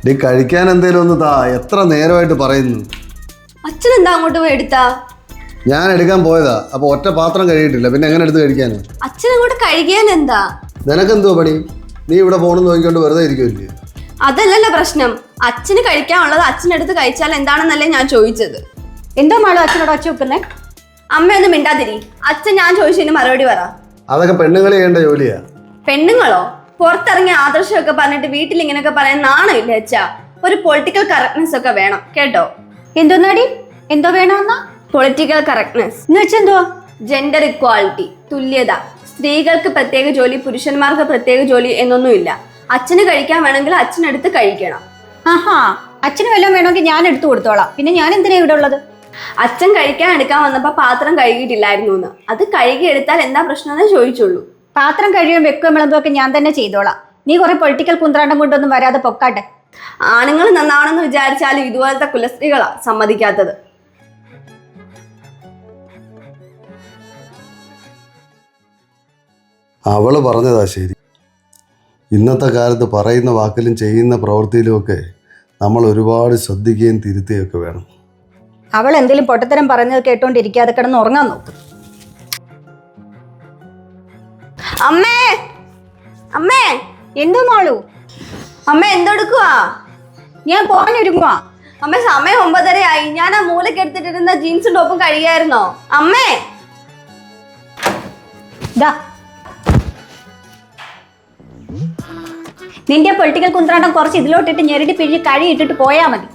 നീ കഴിക്കാൻ എന്തേലും ഒന്ന് താ. എത്ര നേരമായിട്ട് പറയുന്നു. അച്ഛൻ എന്താ അങ്ങോട്ട് പോയി എടുത്താ? ഞാൻ എടുക്കാൻ പോയതാ. അപ്പൊ ഒറ്റ പാത്രം കഴിയിട്ടില്ല, പിന്നെ എങ്ങനെ എടുത്ത് കഴിക്കാനോ? അച്ഛൻ അങ്ങോട്ട് കഴുകിയാൻ എന്താ? നിനക്കെന്തോ പണി? നീ ഇവിടെ ഫോണും നോക്കിക്കൊണ്ട് വെറുതെ ഇരിക്കുമല്ലേ? അതല്ലല്ലോ പ്രശ്നം. അച്ഛന് കഴിക്കാനുള്ളത് അച്ഛനെടുത്ത് കഴിച്ചാൽ എന്താണെന്നല്ലേ ഞാൻ ചോദിച്ചത്. എന്തോ മാളോ അച്ഛനോട് ഒച്ച വെക്കുന്നേ? അമ്മയൊന്നും മിണ്ടാതിരി. അച്ഛൻ ഞാൻ ചോദിച്ചതിന് മറുപടി പറ. അതൊക്കെ പെണ്ണുങ്ങൾ ചെയ്യേണ്ട ജോലിയാ. പെണ്ണുങ്ങളോ? പുറത്തിറങ്ങിയ ആദർശമൊക്കെ പറഞ്ഞിട്ട് വീട്ടിൽ ഇങ്ങനെയൊക്കെ പറയാൻ നാണമില്ല അച്ഛാ. ഒരു പൊളിറ്റിക്കൽ കറക്റ്റ്നെസ് ഒക്കെ വേണം കേട്ടോ. എന്തോന്നാടി? എന്തോ വേണമെന്നാ? പൊളിറ്റിക്കൽ കറക്റ്റ്നെസ് എന്ന് വെച്ചെന്തുവാ? ജെൻഡർ ഇക്വാളിറ്റി, തുല്യത. സ്ത്രീകൾക്ക് പ്രത്യേക ജോലി, പുരുഷന്മാർക്ക് പ്രത്യേക ജോലി എന്നൊന്നുമില്ല. അച്ഛന് കഴിക്കാൻ വേണമെങ്കിൽ അച്ഛനെടുത്ത് കഴിക്കണം. ആഹാ, അച്ഛന് വല്ലതും വേണമെങ്കിൽ ഞാൻ എടുത്തു കൊടുത്തോളാം. പിന്നെ ഞാൻ എന്തിനാ ഇവിടെ ഉള്ളത്? അച്ഛൻ കഴിക്കാൻ എടുക്കാൻ വന്നപ്പോ പാത്രം കഴുകിയിട്ടില്ലായിരുന്നു എന്ന്. അത് കഴുകി എടുത്താൽ എന്താ പ്രശ്നം ചോദിച്ചുള്ളൂ. പാത്രം കഴിയുമ്പോൾ വെക്കുകയും വിളമ്പൊക്കെ ഞാൻ തന്നെ ചെയ്തോളാം. നീ കുറെ പൊളിറ്റിക്കൽ കുന്ത്രാണ്ടം കൊണ്ടൊന്നും വരാതെ പൊക്കാട്ടെ. ആണുങ്ങൾ നന്നാണെന്ന് വിചാരിച്ചാലും ഇതുപോലത്തെ കുലസ്ത്രീകളാ സമ്മതിക്കാത്തത്. അവള് പറഞ്ഞതാ ശരി. ഇന്നത്തെ കാലത്ത് പറയുന്ന വാക്കിലും ചെയ്യുന്ന പ്രവൃത്തിയിലുമൊക്കെ നമ്മൾ ഒരുപാട് ശ്രദ്ധിക്കുകയും തിരുത്തുകയൊക്കെ വേണം. അവൾ എന്തെങ്കിലും പൊട്ടത്തരം പറഞ്ഞത് കേട്ടോണ്ടിരിക്കാതെ കിടന്ന് ഉറങ്ങാൻ നോക്കും. അമ്മേ, അമ്മേ, എന്തോ മാളു? അമ്മ എന്തെടുക്കുവാ? ഞാൻ പോകാനൊരുങ്ങുവാ. അമ്മ സമയം 9:30 ആയി. ഞാൻ ആ മൂലക്ക് എടുത്തിട്ടിരുന്ന ജീൻസും ടോപ്പും കഴിയായിരുന്നോ? അമ്മേ, നിന്റെ പൊളിറ്റിക്കൽ കുന്ത്രാണ്ടം കുറച്ച് ഇതിലോട്ടിട്ട് ഞെരടി പിഴിഞ്ഞ് കഴിയിട്ടിട്ട് പോയാ മതി.